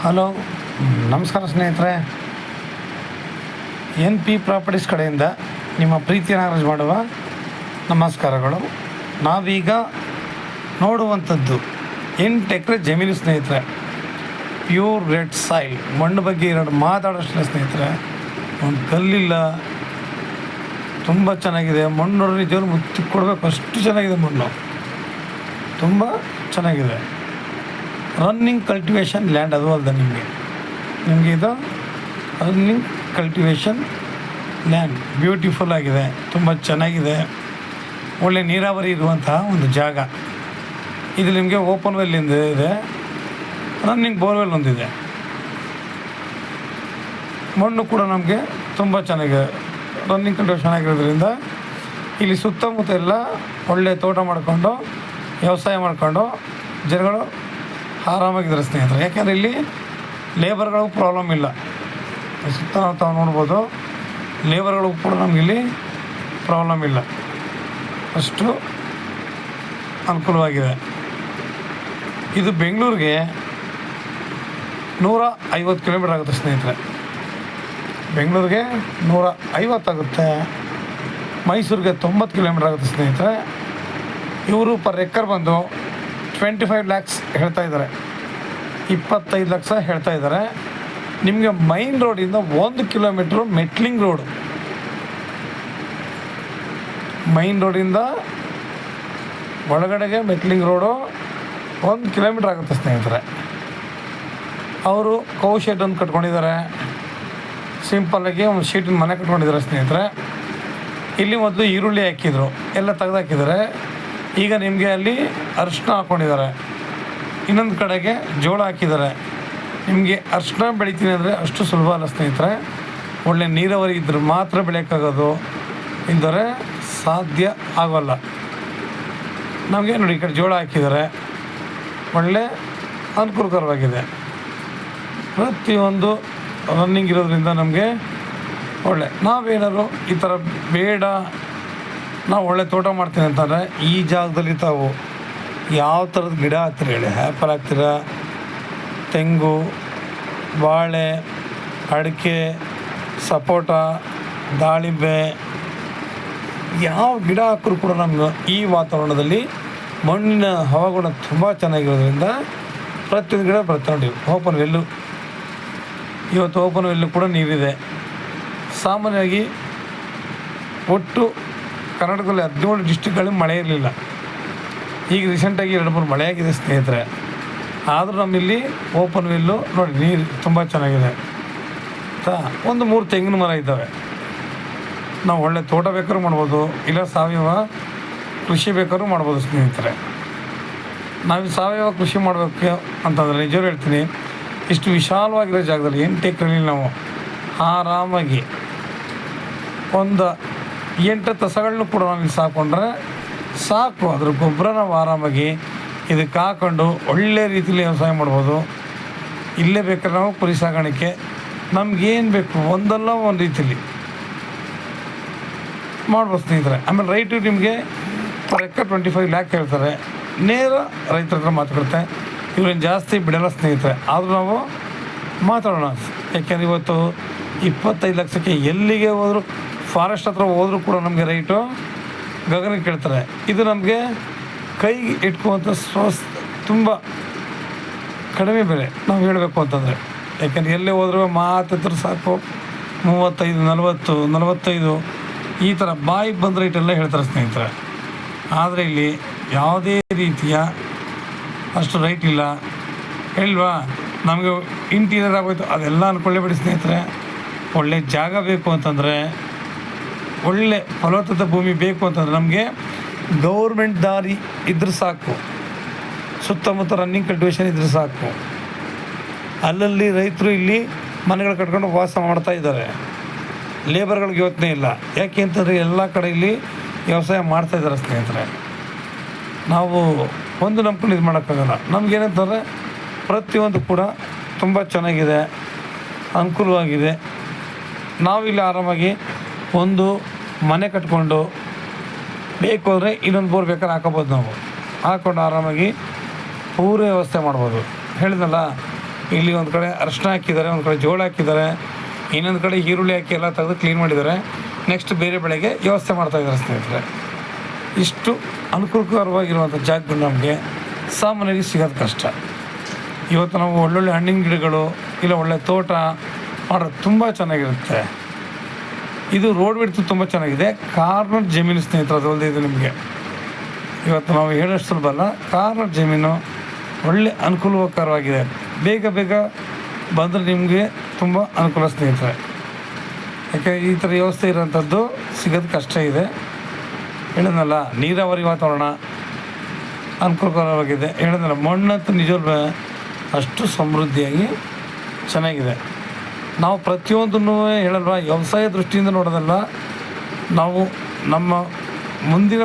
Hello, ನಮಸ್ಕಾರ ಸ್ನೇಹಿತರೆ. N P properties ಕಡೆಯಿಂದ ನಿಮ್ಮ ಪ್ರೀತಿಯ ನಾಗರಾಜ್ ಮಾಡುವ ನಮಸ್ಕಾರಗಳು. ನಾವೀಗ ನೋಡುವಂಥದ್ದು 8 ಎಕರೆ ಜಮೀನು ಸ್ನೇಹಿತರೆ. ಪ್ಯೂರ್ ರೆಡ್ ಸಾಯಿಲ್, ಮಣ್ಣು ಬಗ್ಗೆ ಎರಡು ಮಾತಾಡೋಷ್ಟೇ ಸ್ನೇಹಿತರೆ. ಒಂದು ಕಲ್ಲಿಲ್ಲ, ತುಂಬ ಚೆನ್ನಾಗಿದೆ ಮಣ್ಣು. ನೋಡ್ರಿ, ನಿಜವಾಗ್ಲೂ ಮುತ್ತಿ ಕೊಡಬೇಕು, ಅಷ್ಟು ಚೆನ್ನಾಗಿದೆ ಮಣ್ಣು, ತುಂಬ ಚೆನ್ನಾಗಿದೆ. ರನ್ನಿಂಗ್ ಕಲ್ಟಿವೇಷನ್ ಲ್ಯಾಂಡ್, ಅದು ಅಲ್ಲದೆ ನಿಮಗೆ ಇದು ರನ್ನಿಂಗ್ ಕಲ್ಟಿವೇಷನ್ ಲ್ಯಾಂಡ್. ಬ್ಯೂಟಿಫುಲ್ ಆಗಿದೆ, ತುಂಬ ಚೆನ್ನಾಗಿದೆ, ಒಳ್ಳೆ ನೀರಾವರಿ ಇರುವಂತಹ ಒಂದು ಜಾಗ ಇದು. ನಿಮಗೆ ಓಪನ್ ವೆಲ್ಲಿಂದ ಇದೆ, ರನ್ನಿಂಗ್ ಬೋರ್ವೆಲ್ ಒಂದಿದೆ. ಮಣ್ಣು ಕೂಡ ನಮಗೆ ತುಂಬ ಚೆನ್ನಾಗಿದೆ, ರನ್ನಿಂಗ್ ಕಲ್ಟಿವೇಷನ್ ಆಗಿರೋದ್ರಿಂದ ಇಲ್ಲಿ ಸುತ್ತಮುತ್ತ ಎಲ್ಲ ಒಳ್ಳೆ ತೋಟ ಮಾಡಿಕೊಂಡು ವ್ಯವಸಾಯ ಮಾಡಿಕೊಂಡು ಜನಗಳು ಆರಾಮಾಗಿದ್ದಾರೆ ಸ್ನೇಹಿತರೆ. ಯಾಕೆಂದರೆ ಇಲ್ಲಿ ಲೇಬರ್ಗಳು ಪ್ರಾಬ್ಲಮ್ ಇಲ್ಲ. ಸುತ್ತ ತಾವು ನೋಡ್ಬೋದು, ಲೇಬರ್ಗಳು ಕೂಡ ನಮಗಿಲ್ಲಿ ಪ್ರಾಬ್ಲಮ್ ಇಲ್ಲ, ಅಷ್ಟು ಅನುಕೂಲವಾಗಿದೆ. ಇದು ಬೆಂಗಳೂರಿಗೆ 150 ಕಿಲೋಮೀಟ್ರ್ ಆಗುತ್ತೆ ಸ್ನೇಹಿತರೆ. ಬೆಂಗಳೂರಿಗೆ 150 ಆಗುತ್ತೆ, ಮೈಸೂರಿಗೆ 90 ಕಿಲೋಮೀಟ್ರ್ ಆಗುತ್ತೆ ಸ್ನೇಹಿತರೆ. ಇವರು ಪರ್ ಎಕರ್ ಬಂದು 25 lakhs ಹೇಳ್ತಾ ಇದ್ದಾರೆ, 25 ಲಕ್ಷ ಹೇಳ್ತಾ ಇದ್ದಾರೆ. ನಿಮಗೆ ಮೈನ್ ರೋಡಿಂದ 1 ಕಿಲೋಮೀಟ್ರು ಮೆಟ್ಲಿಂಗ್ ರೋಡು, ಮೈನ್ ರೋಡಿಂದ ಒಳಗಡೆಗೆ ಮೆಟ್ಲಿಂಗ್ ರೋಡು 1 ಕಿಲೋಮೀಟ್ರ್ ಆಗುತ್ತೆ ಸ್ನೇಹಿತರೆ. ಅವರು ಕೌ ಶೆಡ್ ಒಂದು ಕಟ್ಕೊಂಡಿದ್ದಾರೆ, ಸಿಂಪಲ್ಲಾಗಿ ಒಂದು ಶೀಟಿನ ಮನೆ ಕಟ್ಕೊಂಡಿದ್ದಾರೆ ಸ್ನೇಹಿತರೆ. ಇಲ್ಲಿ ಮೊದಲು ಈರುಳ್ಳಿ ಹಾಕಿದ್ರು, ಎಲ್ಲ ತೆಗೆದಾಕಿದ್ದಾರೆ. ಈಗ ನಿಮಗೆ ಅಲ್ಲಿ ಅರಿಶಿನ ಹಾಕ್ಕೊಂಡಿದ್ದಾರೆ, ಇನ್ನೊಂದು ಕಡೆಗೆ ಜೋಳ ಹಾಕಿದ್ದಾರೆ. ನಿಮಗೆ ಅರಿಶಿನ ಬೆಳಿತೀನಿ ಅಂದರೆ ಅಷ್ಟು ಸುಲಭ ಅಲ್ಲ ಸ್ನೇಹಿತರೆ. ಒಳ್ಳೆ ನೀರಾವರಿ ಇದ್ದರೆ ಮಾತ್ರ ಬೆಳೆಯೋಕ್ಕಾಗೋದು, ಇದ್ದರೆ ಸಾಧ್ಯ ಆಗೋಲ್ಲ. ನಮಗೆ ನೋಡಿ, ಈ ಕಡೆ ಜೋಳ ಹಾಕಿದ್ದಾರೆ, ಒಳ್ಳೆ ಅನುಕೂಲಕರವಾಗಿದೆ. ಪ್ರತಿಯೊಂದು ರನ್ನಿಂಗ್ ಇರೋದ್ರಿಂದ ನಮಗೆ ಒಳ್ಳೆ. ನಾವೇನಾದ್ರು ಈ ಥರ ಬೇಡ, ನಾವು ಒಳ್ಳೆ ತೋಟ ಮಾಡ್ತೀನಿ ಅಂತಂದರೆ ಈ ಜಾಗದಲ್ಲಿ ತಾವು ಯಾವ ಥರದ ಗಿಡ ಹಾಕ್ತೀರ ಹೇಳಿ? ಆ್ಯಪಲ್ ಹಾಕ್ತೀರ, ತೆಂಗು, ಬಾಳೆ, ಅಡಿಕೆ, ಸಪೋಟ, ದಾಳಿಂಬೆ, ಯಾವ ಗಿಡ ಹಾಕಿದ್ರು ಕೂಡ ನಮ್ಮ ಈ ವಾತಾವರಣದಲ್ಲಿ ಮಣ್ಣಿನ ಹವಾಗುಣ ತುಂಬ ಚೆನ್ನಾಗಿರೋದ್ರಿಂದ ಪ್ರತಿಯೊಂದು ಗಿಡ ಬರ್ತಾಂಡಿವಿ. ಓಪನ್ ವೆಲ್ಲು, ಇವತ್ತು ಓಪನ್ ವೆಲ್ಲು ಕೂಡ ನೀರಿದೆ. ಸಾಮಾನ್ಯವಾಗಿ ಒಟ್ಟು ಕರ್ನಾಟಕದಲ್ಲಿ 17 ಡಿಸ್ಟ್ರಿಕ್ಗಳಲ್ಲಿ ಮಳೆ ಇರಲಿಲ್ಲ. ಈಗ ರೀಸೆಂಟಾಗಿ 2-3 ಮಳೆ ಆಗಿದೆ ಸ್ನೇಹಿತರೆ. ಆದರೂ ನಮ್ಮಲ್ಲಿ ಓಪನ್ ವೆಲ್ಲು ನೋಡಿ, ನೀರು ತುಂಬ ಚೆನ್ನಾಗಿದೆ. ಒಂದು 3 ತೆಂಗಿನ ಮರ ಇದ್ದಾವೆ. ನಾವು ಒಳ್ಳೆ ತೋಟ ಬೇಕಾದ್ರೂ ಮಾಡ್ಬೋದು, ಇಲ್ಲ ಸಾವಯವ ಕೃಷಿ ಬೇಕಾದ್ರೂ ಮಾಡ್ಬೋದು ಸ್ನೇಹಿತರೆ. ನಾವು ಸಾವಯವ ಕೃಷಿ ಮಾಡಬೇಕು ಅಂತಂದರೆ ನಿಜವೂ ಹೇಳ್ತೀನಿ, ಇಷ್ಟು ವಿಶಾಲವಾಗಿರೋ ಜಾಗದಲ್ಲಿ 8 ಎಕರೆಯಲ್ಲಿ ನಾವು ಆರಾಮಾಗಿ ಒಂದು 8 ತಸಗಳನ್ನು ಕೂಡ ನಾವು ಸಾಕೊಂಡ್ರೆ ಸಾಕು. ಅದ್ರ ಗೊಬ್ಬರ ನಾವು ಆರಾಮಾಗಿ ಇದಕ್ಕೆ ಹಾಕೊಂಡು ಒಳ್ಳೆ ರೀತಿಯಲ್ಲಿ ವ್ಯವಸಾಯ ಮಾಡ್ಬೋದು. ಇಲ್ಲೇ ಬೇಕಾದ್ರೆ ನಾವು ಕುರಿ ಸಾಗಾಣಿಕೆ ನಮಗೇನು ಬೇಕು ಒಂದಲ್ಲ ಒಂದು ರೀತಿಯಲ್ಲಿ ಮಾಡ್ಬೋದು ಸ್ನೇಹಿತರೆ. ಆಮೇಲೆ ರೈಟು ನಿಮಗೆ ಪರ್ ಎಕರ್ 25 lakh ಹೇಳ್ತಾರೆ. ನೇರ ರೈತರ ಹತ್ರ ಮಾತುಕತೆ, ಇವ್ರೇನು ಜಾಸ್ತಿ ಬಿಡಲ್ಲ ಸ್ನೇಹಿತರೆ. ಆದರೂ ನಾವು ಮಾತಾಡೋಣ, ಯಾಕೆಂದರೆ ಇವತ್ತು 25 ಲಕ್ಷಕ್ಕೆ ಎಲ್ಲಿಗೆ ಹೋದರೂ, ಫಾರೆಸ್ಟ್ ಹತ್ರ ಹೋದರೂ ಕೂಡ ನಮಗೆ ರೈಟು ಗಗನಕ್ಕೆ ಕೇಳ್ತಾರೆ. ಇದು ನಮಗೆ ಕೈಗೆ ಇಟ್ಕುವಂಥ ತುಂಬ ಕಡಿಮೆ ಬೆಲೆ ನಾವು ಹೇಳಬೇಕು ಅಂತಂದರೆ. ಯಾಕೆಂದರೆ ಎಲ್ಲೇ ಹೋದ್ರೂ ಮಾತಿದ್ರೆ ಸಾಕು 35, 40, 45 ಈ ಥರ ಬಾಯಿಗೆ ಬಂದ ರೇಟೆಲ್ಲ ಹೇಳ್ತಾರೆ ಸ್ನೇಹಿತರೆ. ಆದರೆ ಇಲ್ಲಿ ಯಾವುದೇ ರೀತಿಯ ಅಷ್ಟು ರೈಟ್ ಇಲ್ಲ ಹೇಳ್ವಾ. ನಮಗೆ ಇಂಟೀರಿಯರ್ ಆಗೋಯ್ತು ಅದೆಲ್ಲ ಅಂದ್ಕೊಳ್ಳೇಬೇಡಿ ಸ್ನೇಹಿತರೆ. ಒಳ್ಳೆ ಜಾಗ ಬೇಕು ಅಂತಂದರೆ, ಒಳ್ಳೆ ಫಲವತ್ತತೆ ಭೂಮಿ ಬೇಕು ಅಂತಂದರೆ ನಮಗೆ ಗೌರ್ಮೆಂಟ್ ದಾರಿ ಇದ್ರೆ ಸಾಕು, ಸುತ್ತಮುತ್ತ ರನ್ನಿಂಗ್ ಕಲ್ಟಿವೇಷನ್ ಇದ್ರೆ ಸಾಕು. ಅಲ್ಲಲ್ಲಿ ರೈತರು ಇಲ್ಲಿ ಮನೆಗಳು ಕಟ್ಕೊಂಡು ವಾಸ ಮಾಡ್ತಾ ಇದ್ದಾರೆ, ಲೇಬರ್ಗಳಿಗೆ ಯೋಚನೆ ಇಲ್ಲ. ಯಾಕೆ ಅಂತಂದರೆ ಎಲ್ಲ ಕಡೆ ಇಲ್ಲಿ ವ್ಯವಸಾಯ ಮಾಡ್ತಾಯಿದ್ದಾರೆ ಸ್ನೇಹಿತರೆ. ನಾವು ಒಂದು ನಂಬ್ಕೊಂಡು ಇದು ಮಾಡೋಕ್ಕಾಗಲ್ಲ. ನಮಗೇನಂತಂದರೆ ಪ್ರತಿಯೊಂದು ಕೂಡ ತುಂಬ ಚೆನ್ನಾಗಿದೆ, ಅನುಕೂಲವಾಗಿದೆ. ನಾವಿಲ್ಲಿ ಆರಾಮಾಗಿ ಒಂದು ಮನೆ ಕಟ್ಕೊಂಡು ಬೇಕು ಅಂದರೆ ಇನ್ನೊಂದು ಬೋರ್ ಬೇಕಾದ್ರೆ ಹಾಕೋಬೋದು. ನಾವು ಹಾಕ್ಕೊಂಡು ಆರಾಮಾಗಿ ಪೂರ ವ್ಯವಸ್ಥೆ ಮಾಡ್ಬೋದು. ಹೇಳಿದ್ನಲ್ಲ, ಇಲ್ಲಿ ಒಂದು ಕಡೆ ಅರಿಶಿನ ಹಾಕಿದ್ದಾರೆ, ಒಂದು ಕಡೆ ಜೋಳ ಹಾಕಿದ್ದಾರೆ, ಇನ್ನೊಂದು ಕಡೆ ಈರುಳ್ಳಿ ಹಾಕಿ ಎಲ್ಲ ತೆಗೆದು ಕ್ಲೀನ್ ಮಾಡಿದ್ದಾರೆ. ನೆಕ್ಸ್ಟ್ ಬೇರೆ ಬೆಳೆಗೆ ವ್ಯವಸ್ಥೆ ಮಾಡ್ತಾಯಿದ್ದಾರೆ ಸ್ನೇಹಿತರೆ. ಇಷ್ಟು ಅನುಕೂಲಕರವಾಗಿರುವಂಥ ಜಾಗಗಳು ನಮಗೆ ಸಾಮಾನ್ಯವಾಗಿ ಸಿಗೋದು ಕಷ್ಟ. ಇವತ್ತು ನಾವು ಒಳ್ಳೊಳ್ಳೆ ಹಣ್ಣಿನ ಗಿಡಗಳು ಇಲ್ಲ ಒಳ್ಳೆ ತೋಟ ಮಾಡೋದು ತುಂಬ ಚೆನ್ನಾಗಿರುತ್ತೆ. ಇದು ರೋಡ್ ಬಿಡ್ತು ತುಂಬ ಚೆನ್ನಾಗಿದೆ. ಕಾರ್ನರ್ ಜಮೀನು ಸ್ನೇಹಿತರೆ, ಅದು ಅಲ್ಲದೆ ಇದು ನಿಮಗೆ ಇವತ್ತು ನಾವು ಹೇಳೋಷ್ಟು ಸುಲಭ ಅಲ್ಲ. ಕಾರ್ನರ್ ಜಮೀನು ಒಳ್ಳೆ ಅನುಕೂಲಕರವಾಗಿದೆ. ಬೇಗ ಬೇಗ ಬಂದರೆ ನಿಮಗೆ ತುಂಬ ಅನುಕೂಲ ಸ್ನೇಹಿತರೆ. ಯಾಕೆ ಈ ಥರ ವ್ಯವಸ್ಥೆ ಇರೋಂಥದ್ದು ಸಿಗೋದು ಕಷ್ಟ ಇದೆ. ಹೇಳಿದ್ನಲ್ಲ, ನೀರಾವರಿ ವಾತಾವರಣ ಅನುಕೂಲಕರವಾಗಿದೆ. ಹೇಳಿದ್ನಲ್ಲ, ಮಣ್ಣಂತೂ ನಿಜವೂ ಅಷ್ಟು ಸಮೃದ್ಧಿಯಾಗಿ ಚೆನ್ನಾಗಿದೆ. ನಾವು ಪ್ರತಿಯೊಂದನ್ನು ಹೇಳಲ್ವ, ವ್ಯವಸಾಯ ದೃಷ್ಟಿಯಿಂದ ನೋಡೋದಲ್ಲ, ನಾವು ನಮ್ಮ ಮುಂದಿನ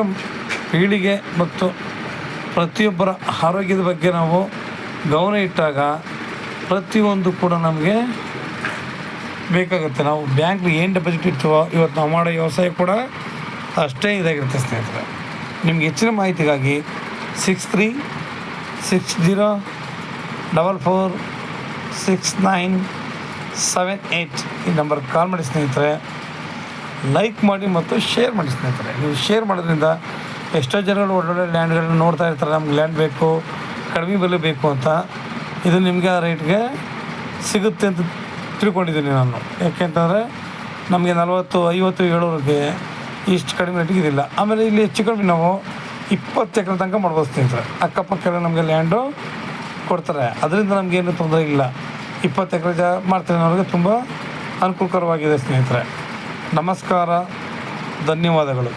ಪೀಳಿಗೆ ಮತ್ತು ಪ್ರತಿಯೊಬ್ಬರ ಆರೋಗ್ಯದ ಬಗ್ಗೆ ನಾವು ಗಮನ ಇಟ್ಟಾಗ ಪ್ರತಿಯೊಂದು ಕೂಡ ನಮಗೆ ಬೇಕಾಗುತ್ತೆ. ನಾವು ಬ್ಯಾಂಕ್ಗೆ ಏನು ಡೆಪಾಸಿಟ್ ಇರ್ತೀವೋ ಇವತ್ತು ನಾವು ಮಾಡೋ ವ್ಯವಸಾಯ ಕೂಡ ಅಷ್ಟೇ ಇದಾಗಿರುತ್ತೆ ಸ್ನೇಹಿತರೆ. ನಿಮ್ಗೆ ಹೆಚ್ಚಿನ ಮಾಹಿತಿಗಾಗಿ 6360446978 ಈ ನಂಬರ್ಗೆ ಕಾಲ್ ಮಾಡಿ ಸ್ನೇಹಿತರೆ. ಲೈಕ್ ಮಾಡಿ ಮತ್ತು ಶೇರ್ ಮಾಡಿ ಸ್ನೇಹಿತರೆ. ನೀವು ಶೇರ್ ಮಾಡೋದ್ರಿಂದ ಎಷ್ಟೋ ಜನಗಳು ಒಳ್ಳೊಳ್ಳೆ ಲ್ಯಾಂಡ್ಗಳನ್ನ ನೋಡ್ತಾ ಇರ್ತಾರೆ, ನಮ್ಗೆ ಲ್ಯಾಂಡ್ ಬೇಕು, ಕಡಿಮೆ ಬೆಲೆ ಬೇಕು ಅಂತ. ಇದು ನಿಮಗೆ ಆ ರೇಟ್ಗೆ ಸಿಗುತ್ತೆ ಅಂತ ತಿಳ್ಕೊಂಡಿದ್ದೀನಿ ನಾನು. ಯಾಕೆಂತಂದರೆ ನಮಗೆ 40, 50, 70ಗೆ ಇಷ್ಟು ಕಡಿಮೆ ರೇಟಿಗೆ ಇದಿಲ್ಲ. ಆಮೇಲೆ ಇಲ್ಲಿ ಹೆಚ್ಚು ಕಡಿಮೆ ನಾವು 20 ಎಕರೆ ತನಕ ಮಾಡ್ಬೋದು ಸ್ನೇಹಿತರೆ. ಅಕ್ಕಪಕ್ಕ ನಮಗೆ ಲ್ಯಾಂಡು ಕೊಡ್ತಾರೆ, ಅದರಿಂದ ನಮಗೇನು ತೊಂದರೆ ಇಲ್ಲ. 20 ಎಕರೆ ಮಾಡ್ತಾರೆ ಅನ್ನೋರಿಗೆ ತುಂಬ ಅನುಕೂಲಕರವಾಗಿದೆ ಸ್ನೇಹಿತರೆ. ನಮಸ್ಕಾರ, ಧನ್ಯವಾದಗಳು.